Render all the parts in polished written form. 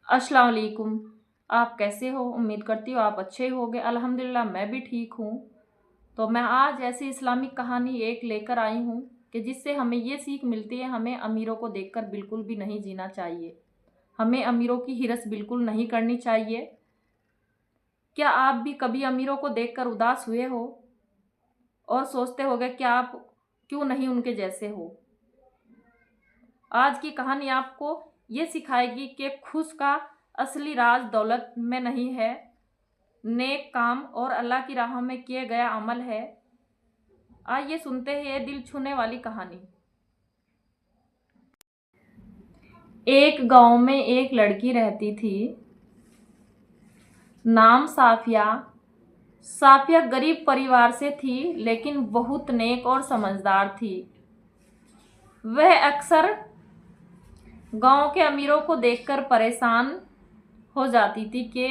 अस्सलाम वालेकुम। आप कैसे हो? उम्मीद करती हूँ आप अच्छे होंगे। अल्हम्दुलिल्लाह मैं भी ठीक हूँ। तो मैं आज ऐसी इस्लामिक कहानी एक लेकर आई हूँ कि जिससे हमें ये सीख मिलती है, हमें अमीरों को देखकर बिल्कुल भी नहीं जीना चाहिए। हमें अमीरों की हिरस बिल्कुल नहीं करनी चाहिए। क्या आप भी कभी अमीरों को देखकर उदास हुए हो और सोचते होगे कि आप क्यों नहीं उनके जैसे हो? आज की कहानी आपको ये सिखाएगी कि खुश का असली राज दौलत में नहीं है, नेक काम और अल्लाह की राह में किए गया अमल है। आइए सुनते हैं ये दिल छूने वाली कहानी। एक गांव में एक लड़की रहती थी, नाम साफिया। साफिया गरीब परिवार से थी, लेकिन बहुत नेक और समझदार थी। वह अक्सर गांव के अमीरों को देखकर परेशान हो जाती थी कि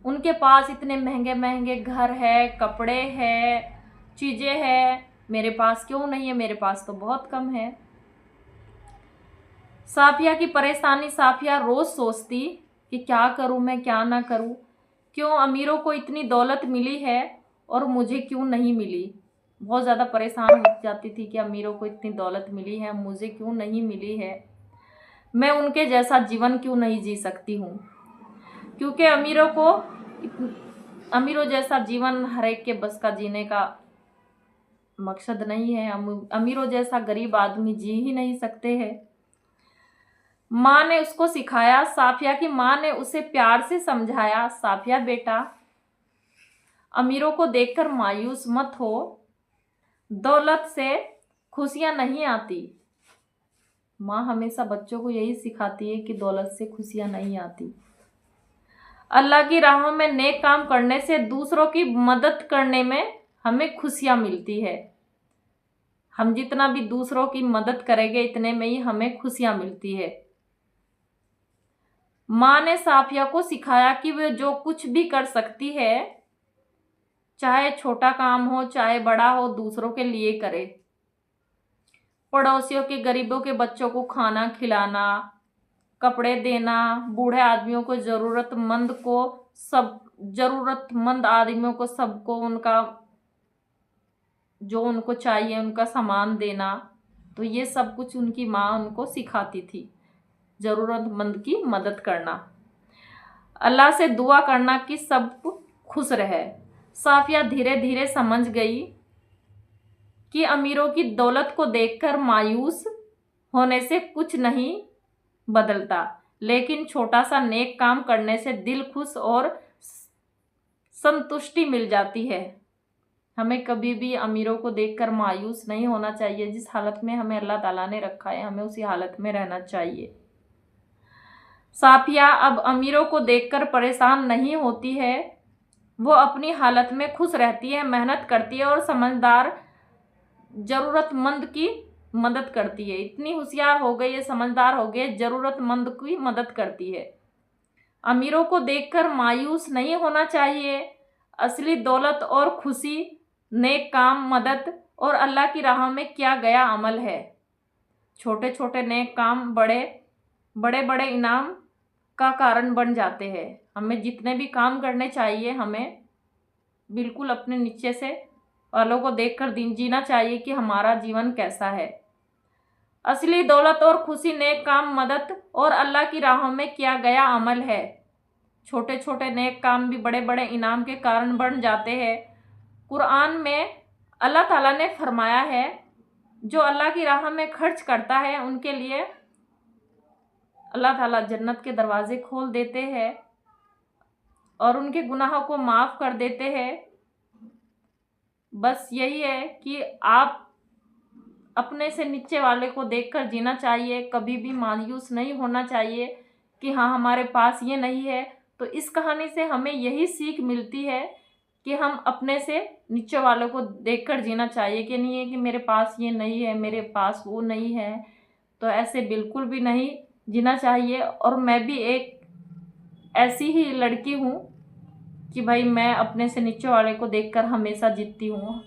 उनके पास इतने महंगे महंगे घर है, कपड़े हैं, चीज़ें हैं, मेरे पास क्यों नहीं है, मेरे पास तो बहुत कम है। साफिया की परेशानी साफिया रोज़ सोचती कि क्या करूं मैं, क्या ना करूं। क्यों अमीरों को इतनी दौलत मिली है और मुझे क्यों नहीं मिली। बहुत ज़्यादा परेशान हो जाती थी कि अमीरों को इतनी दौलत मिली है, मुझे क्यों नहीं मिली है। मैं उनके जैसा जीवन क्यों नहीं जी सकती हूँ। क्योंकि अमीरों जैसा जीवन हर एक के बस का जीने का मकसद नहीं है। अमीरों जैसा गरीब आदमी जी ही नहीं सकते हैं। माँ ने उसको सिखाया, साफिया की माँ ने उसे प्यार से समझाया, साफिया बेटा, अमीरों को देखकर मायूस मत हो। दौलत से खुशियां नहीं आती। माँ हमेशा बच्चों को यही सिखाती है कि दौलत से खुशियां नहीं आती। अल्लाह की राहों में नेक काम करने से, दूसरों की मदद करने में हमें खुशियां मिलती है। हम जितना भी दूसरों की मदद करेंगे, इतने में ही हमें खुशियां मिलती है। माँ ने साफिया को सिखाया कि वह जो कुछ भी कर सकती है, चाहे छोटा काम हो चाहे बड़ा हो, दूसरों के लिए करे। पड़ोसियों के, गरीबों के बच्चों को खाना खिलाना, कपड़े देना, बूढ़े आदमियों को, ज़रूरतमंद आदमियों को, सबको उनका जो उनको चाहिए उनका सामान देना। तो ये सब कुछ उनकी माँ उनको सिखाती थी। ज़रूरतमंद की मदद करना, अल्लाह से दुआ करना कि सब खुश रहे। साफिया धीरे धीरे समझ गई कि अमीरों की दौलत को देखकर मायूस होने से कुछ नहीं बदलता, लेकिन छोटा सा नेक काम करने से दिल खुश और संतुष्टि मिल जाती है। हमें कभी भी अमीरों को देखकर मायूस नहीं होना चाहिए। जिस हालत में हमें अल्लाह ताला ने रखा है, हमें उसी हालत में रहना चाहिए। साफिया अब अमीरों को देखकर परेशान नहीं होती है। वो अपनी हालत में खुश रहती है, मेहनत करती है और ज़रूरतमंद की मदद करती है। इतनी होशियार हो गई है, समझदार हो गई, ज़रूरतमंद की मदद करती है। अमीरों को देखकर मायूस नहीं होना चाहिए। असली दौलत और खुशी नेक काम, मदद और अल्लाह की राह में किया गया अमल है। छोटे छोटे नेक काम बड़े बड़े इनाम का कारण बन जाते हैं। हमें जितने भी काम करने चाहिए, हमें बिल्कुल अपने नीचे से वालों को देखकर जीना चाहिए कि हमारा जीवन कैसा है। असली दौलत और खुशी नेक काम, मदद और अल्लाह की राहों में किया गया अमल है। छोटे छोटे नेक काम भी बड़े बड़े इनाम के कारण बन जाते हैं। कुरान में अल्लाह ताला ने फरमाया है, जो अल्लाह की राह में खर्च करता है उनके लिए अल्लाह ताला जन्नत के दरवाजे खोल देते हैं और उनके गुनाहों को माफ़ कर देते हैं। बस यही है कि आप अपने से नीचे वाले को देखकर जीना चाहिए। कभी भी मायूस नहीं होना चाहिए कि हाँ हमारे पास ये नहीं है। तो इस कहानी से हमें यही सीख मिलती है कि हम अपने से नीचे वालों को देखकर जीना चाहिए, कि नहीं है कि मेरे पास ये नहीं है, मेरे पास वो नहीं है। तो ऐसे बिल्कुल भी नहीं जीना चाहिए। और मैं भी एक ऐसी ही लड़की हूँ कि भाई मैं अपने से नीचे वाले को देखकर हमेशा जीतती हूँ।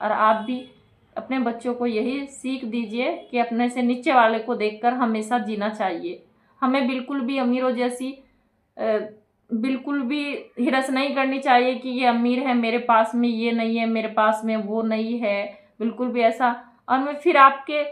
और आप भी अपने बच्चों को यही सीख दीजिए कि अपने से नीचे वाले को देखकर हमेशा जीना चाहिए। हमें बिल्कुल भी अमीरों जैसी बिल्कुल भी हिरस नहीं करनी चाहिए कि ये अमीर है, मेरे पास में ये नहीं है, मेरे पास में वो नहीं है, बिल्कुल भी ऐसा। और मैं फिर आपके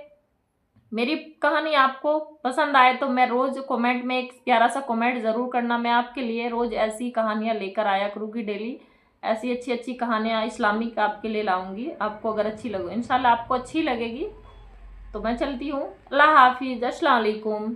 मेरी कहानी आपको पसंद आए तो मैं रोज़ कमेंट में एक प्यारा सा कमेंट ज़रूर करना। मैं आपके लिए रोज़ ऐसी कहानियाँ लेकर आया करूँगी डेली। ऐसी अच्छी अच्छी कहानियाँ इस्लामिक आपके लिए लाऊंगी। आपको अगर अच्छी लगे, इंशाल्लाह आपको अच्छी लगेगी। तो मैं चलती हूँ। अल्लाह हाफिज़, अस्सलाम वालेकुम।